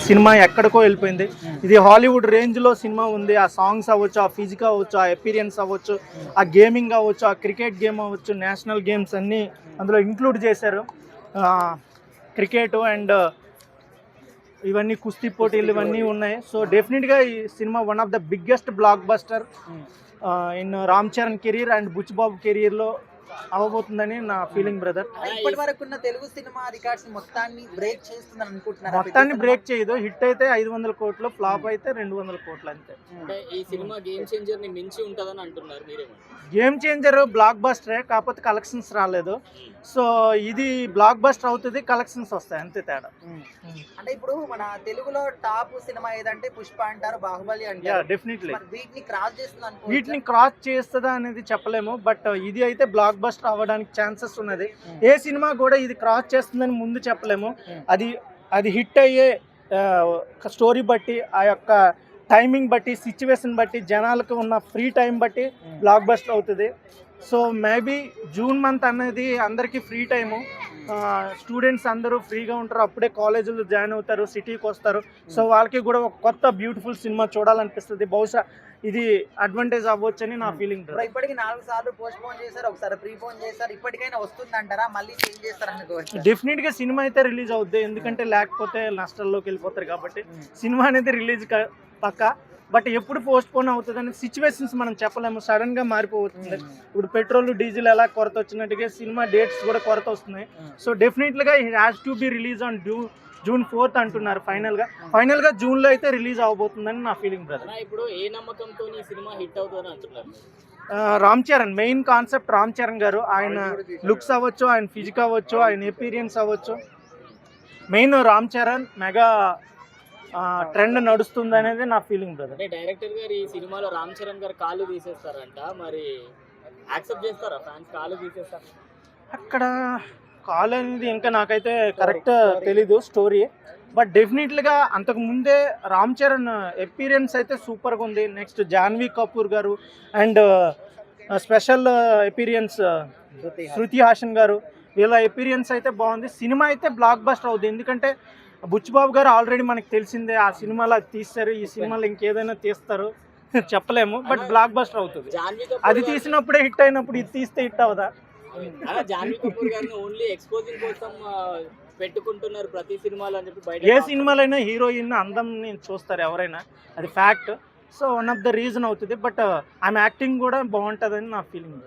Cinema ఎక్కడికో వెళ్ళిపోయింది. ఇది హాలీవుడ్ రేంజ్లో సినిమా ఉంది. ఆ సాంగ్స్ అవ్వచ్చు, ఆ ఫిజిక్ అవ్వచ్చు, ఆ ఎపీరియన్స్ అవ్వచ్చు, ఆ గేమింగ్ అవ్వచ్చు, ఆ క్రికెట్ గేమ్ అవ్వచ్చు, నేషనల్ గేమ్స్ అన్నీ అందులో ఇంక్లూడ్ చేశారు. క్రికెట్ అండ్ ఇవన్నీ కుస్తీ పోటీలు ఇవన్నీ ఉన్నాయి. సో డెఫినెట్గా ఈ cinema one of the biggest blockbuster in Ram Charan career and Buchibabu కెరీర్లో అవ్వబోతుందని నా ఫీలింగ్ బ్రదర్. ఇప్పటి వరకు ఉన్న తెలుగు సినిమా రికార్డ్స్ మొత్తాన్ని బ్రేక్ చేస్తుందని అనుకుంటున్నారు. మొత్తాన్ని బ్రేక్ చేయదు. హిట్ అయితే 500 కోట్లు, ఫ్లాప్ అయితే 200 కోట్లు అంతే. అంటే ఈ సినిమా గేమ్ చేంజర్ ని మించి ఉంటదని అంటున్నారు మీరేమో. గేమ్ చేంజర్ బ్లాక్ బస్టరే, కాకపోతే కలెక్షన్స్ రాలేదు. సో ఇది బ్లాక్ బస్టర్ అవుతుంది, కలెక్షన్స్ వస్తాయి అంతే తేడా. అంటే ఇప్పుడు మన తెలుగులో టాప్ సినిమా ఏదంటే పుష్ప అంటారు, బాహుబలి అంటారు. డెఫినెట్లీ వీటిని క్రాస్ చేస్తుంది అనుకో. వీటిని క్రాస్ చేస్తుందా అనేది చెప్పలేము. బట్ ఇది అయితే బ్లాక్ బస్టర్ అవ్వడానికి ఛాన్సెస్ ఉన్నది. ఏ సినిమా కూడా ఇది క్రాస్ చేస్తుందని ముందు చెప్పలేము. అది హిట్ అయ్యే స్టోరీ బట్టి, ఆ యొక్క టైమింగ్ బట్టి, సిచ్యువేషన్ బట్టి, జనాలకు ఉన్న ఫ్రీ టైం బట్టి బ్లాక్ బస్టర్ అవుతుంది. సో మేబీ జూన్ మంత్ అనేది అందరికీ ఫ్రీ టైము. స్టూడెంట్స్ అందరూ ఫ్రీగా ఉంటారు, అప్పుడే కాలేజీలో జాయిన్ అవుతారు, సిటీకి వస్తారు. సో వాళ్ళకి కూడా ఒక కొత్త బ్యూటిఫుల్ సినిమా చూడాలనిపిస్తుంది. బహుశా ఇది అడ్వాంటేజ్ అవ్వచ్చని నా ఫీలింగ్. ఇప్పటికి 4 సార్లు పోస్ట్ పోన్ చేశారు, ఒకసారి ప్రీ పోన్ చేశారు. ఇప్పటికైనా వస్తుంది అంటారా, మళ్ళీ చేంజ్ చేస్తారు అనుకోవచ్చు? డెఫినెట్గా సినిమా అయితే రిలీజ్ అవుద్ది, ఎందుకంటే లేకపోతే నష్టాల్లోకి వెళ్ళిపోతారు కాబట్టి. సినిమా అనేది రిలీజ్ పక్క. బట్ ఎప్పుడు పోస్ట్ పోన్ అవుతుంది అనే సిచ్యువేషన్స్ మనం చెప్పలేము, సడన్గా మారిపోతుంది. ఇప్పుడు పెట్రోల్ డీజిల్ ఎలా కొరత వచ్చినట్టుగా సినిమా డేట్స్ కూడా కొరత వస్తున్నాయి. సో డెఫినెట్లీగా it has to be release on June 4th అంటున్నారు. ఫైనల్గా జూన్లో అయితే రిలీజ్ అవబోతుందని నా ఫీలింగ్ బ్రదర్. ఇప్పుడు ఏ నమ్మకంతో ఈ సినిమా హిట్ అవుతుందని అంటున్నారు? Ram Charan main concept. రామ్ చరణ్ గారు ఆయన లుక్స్ అవ్వచ్చు, ఆయన ఫిజిక్ అవ్వచ్చు, ఆయన ఎపీరియన్స్ అవ్వచ్చు, main Ram Charan mega trend నడుస్తుంది అనేది నా ఫీలింగ్ బ్రదర్. అంటే డైరెక్టర్ గారు ఈ సినిమాలో రామ్ చరణ్ గారు కాళ్ళు తీసేస్తారంట, మరి యాక్సెప్ట్ చేస్తారా ఫ్యాన్స్? కాళ్ళు తీసేస్తారు అక్కడ కాల్ అనేది ఇంకా నాకైతే కరెక్ట్ తెలీదు స్టోరీ. బట్ డెఫినెట్లీగా అంతకు ముందే రామ్ చరణ్ ఎపీరియన్స్ అయితే సూపర్గా ఉంది. నెక్స్ట్ జాన్వీ కపూర్ గారు and special experience Shruti Haasan గారు, వీళ్ళ ఎపీరియన్స్ అయితే బాగుంది. సినిమా అయితే బ్లాక్ బస్టర్ అవుతుంది, ఎందుకంటే బుచ్చిబాబు గారు ఆల్రెడీ మనకు తెలిసిందే, ఆ సినిమాలో తీస్తారు, ఈ సినిమాలో ఇంకేదైనా తీస్తారు చెప్పలేము. బట్ బ్లాక్ బస్టర్ అవుతుంది. అది తీసినప్పుడే హిట్ అయినప్పుడు ఇది తీస్తే హిట్ అవదా? జాన్వీ కపూర్ గారిని ఓన్లీ ఎక్స్పోజింగ్ కోసం పెట్టుకుంటున్నారు ప్రతి సినిమాలో అని చెప్పి బయట. ఏ సినిమాలైనా హీరోయిన్ అందంని చూస్తారు ఎవరైనా, అది fact. So one of the reason అవుతుంది. బట్ ఆమె యాక్టింగ్ కూడా బాగుంటుందని నా ఫీలింగ్.